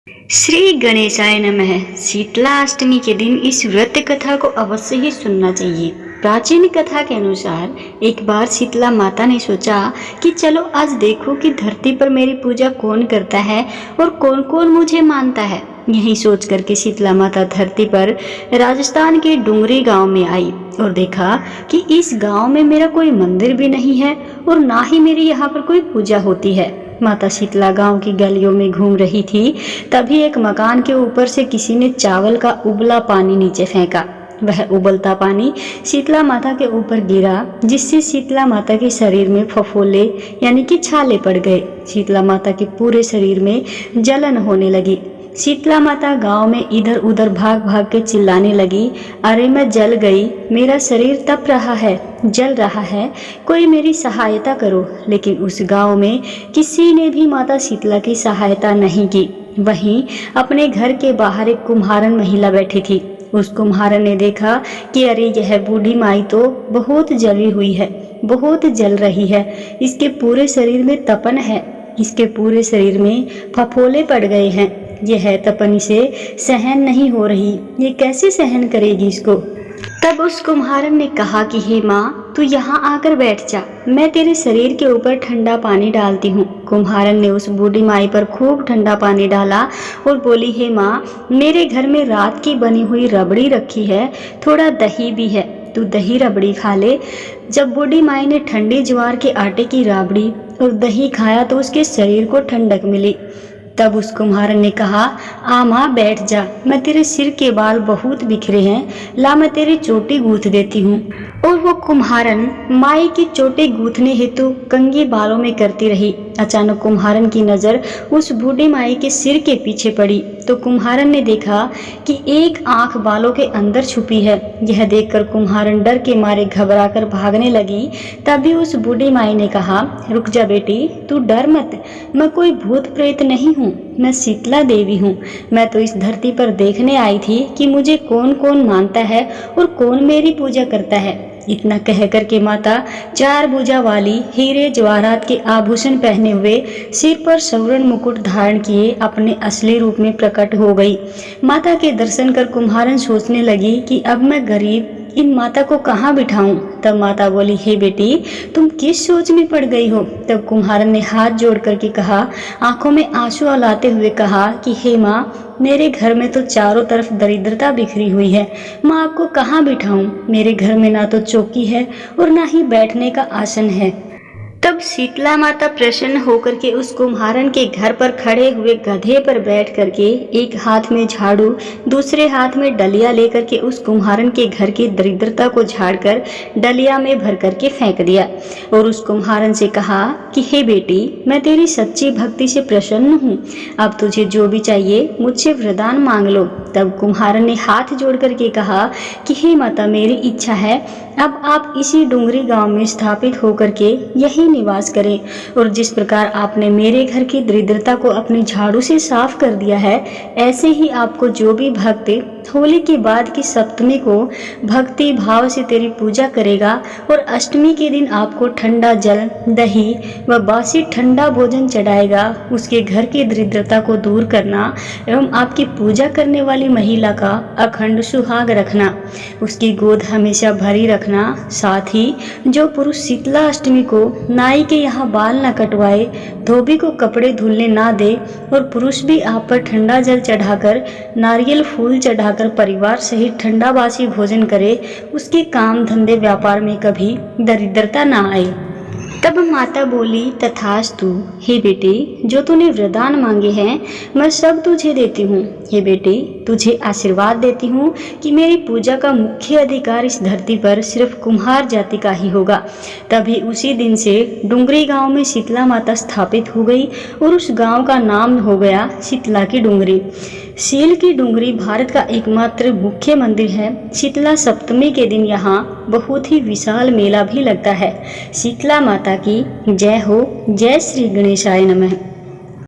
श्री गणेशाय नमः। शीतला अष्टमी के दिन इस व्रत कथा को अवश्य ही सुनना चाहिए। प्राचीन कथा के अनुसार एक बार शीतला माता ने सोचा कि चलो आज देखो कि धरती पर मेरी पूजा कौन करता है और कौन कौन मुझे मानता है। यही सोच करके शीतला माता धरती पर राजस्थान के डुंगरी गांव में आई और देखा कि इस गांव में मेरा कोई मंदिर भी नहीं है और ना ही मेरी यहाँ पर कोई पूजा होती है। माता शीतला गांव की गलियों में घूम रही थी, तभी एक मकान के ऊपर से किसी ने चावल का उबला पानी नीचे फेंका। वह उबलता पानी शीतला माता के ऊपर गिरा, जिससे शीतला माता के शरीर में फफोले यानी कि छाले पड़ गए। शीतला माता के पूरे शरीर में जलन होने लगी। शीतला माता गांव में इधर उधर भाग भाग के चिल्लाने लगी, अरे मैं जल गई, मेरा शरीर तप रहा है, जल रहा है, कोई मेरी सहायता करो। लेकिन उस गांव में किसी ने भी माता शीतला की सहायता नहीं की। वहीं अपने घर के बाहर एक कुम्हारन महिला बैठी थी। उस कुम्हारन ने देखा कि अरे यह बूढ़ी माई तो बहुत जली हुई है, बहुत जल रही है, इसके पूरे शरीर में तपन है, इसके पूरे शरीर में फफोले पड़ गए हैं, यह तपन से सहन नहीं हो रही, ये कैसे सहन करेगी इसको। तब उस कुम्हारन ने कहा कि हे माँ, तू यहाँ आकर बैठ जा, मैं तेरे शरीर के ऊपर ठंडा पानी डालती हूँ। कुम्हारन ने उस बूढ़ी माई पर खूब ठंडा पानी डाला और बोली, हे माँ, मेरे घर में रात की बनी हुई रबड़ी रखी है, थोड़ा दही भी है, तू दही रबड़ी खा ले। जब बूढ़ी माई ने ठंडी ज्वार के आटे की राबड़ी और दही खाया तो उसके शरीर को ठंडक मिली। तब उस कुम्हारन ने कहा, आ माँ बैठ जा, मैं तेरे सिर के बाल बहुत बिखरे हैं, ला मैं तेरी चोटी गूंथ देती हूँ। और वो कुम्हारन माई की चोटी गूंथने हेतु कंघी बालों में करती रही। अचानक कुम्हारन की नज़र उस बूढ़ी माई के सिर के पीछे पड़ी तो कुम्हारन ने देखा कि एक आंख बालों के अंदर छुपी है। यह देखकर कुम्हारन डर के मारे घबराकर भागने लगी। तभी उस बूढ़ी माई ने कहा, रुक जा बेटी, तू डर मत, मैं कोई भूत प्रेत नहीं हूँ, मैं शीतला देवी हूँ। मैं तो इस धरती पर देखने आई थी कि मुझे कौन कौन मानता है और कौन मेरी पूजा करता है। इतना कह कर के माता चार भुजा वाली हीरे जवाहरात के आभूषण पहने हुए, सिर पर स्वर्ण मुकुट धारण किए अपने असली रूप में प्रकट हो गई। माता के दर्शन कर कुम्हारन सोचने लगी कि अब मैं गरीब इन माता को कहाँ बिठाऊं। तब माता बोली, हे बेटी, तुम किस सोच में पड़ गई हो। तब कुम्हारन ने हाथ जोड़ करके कहा, आंखों में आंसू लाते हुए कहा कि हे माँ, मेरे घर में तो चारों तरफ दरिद्रता बिखरी हुई है, मैं आपको कहाँ बिठाऊं। मेरे घर में ना तो चौकी है और ना ही बैठने का आसन है। तब शीतला माता प्रसन्न होकर के उस कुम्हारन के घर पर खड़े हुए गधे पर बैठ करके एक हाथ में झाड़ू, दूसरे हाथ में डलिया लेकर के उस कुम्हारन के घर की दरिद्रता को झाड़कर डलिया में भर करके फेंक दिया और उस कुम्हारन से कहा कि हे बेटी, मैं तेरी सच्ची भक्ति से प्रसन्न हूँ, अब तुझे जो भी चाहिए मुझसे वरदान मांग लो। तब कुम्हारन ने हाथ जोड़ करके कहा कि हे माता, मेरी इच्छा है अब आप इसी डुंगरी गांव में स्थापित होकर के यही निवास करें और जिस प्रकार आपने मेरे घर की दरिद्रता को अपनी झाड़ू से साफ कर दिया है, ऐसे ही आपको जो भी भक्त होली के बाद की सप्तमी को भक्ति भाव से तेरी पूजा करेगा और अष्टमी के दिन आपको ठंडा जल, दही व बासी ठंडा भोजन चढ़ाएगा, उसके घर की दरिद्रता को दूर करना एवं आपकी पूजा करने वाली महिला का अखंड सुहाग रखना, उसकी गोद हमेशा भरी रखना। साथ ही जो पुरुष शीतला अष्टमी को नाई के यहाँ बाल न कटवाए, धोबी को कपड़े धुलने ना दे और पुरुष भी आप पर ठंडा जल चढ़ाकर, नारियल फूल चढ़ाकर परिवार सहित ठंडा बासी भोजन करे, उसके काम धंधे व्यापार में कभी दरिद्रता ना आए। तब माता बोली, तथास्तु, हे बेटी, जो तूने वरदान मांगे हैं मैं सब तुझे देती हूँ। हे बेटी, तुझे आशीर्वाद देती हूँ कि मेरी पूजा का मुख्य अधिकार इस धरती पर सिर्फ कुम्हार जाति का ही होगा। तभी उसी दिन से डुंगरी गांव में शीतला माता स्थापित हो गई और उस गांव का नाम हो गया शीतला की डुंगरी। शील की डुंगरी भारत का एकमात्र मुख्य मंदिर है। शीतला सप्तमी के दिन यहाँ बहुत ही विशाल मेला भी लगता है। शीतला माता की जय हो। जय श्री गणेशाय नमः।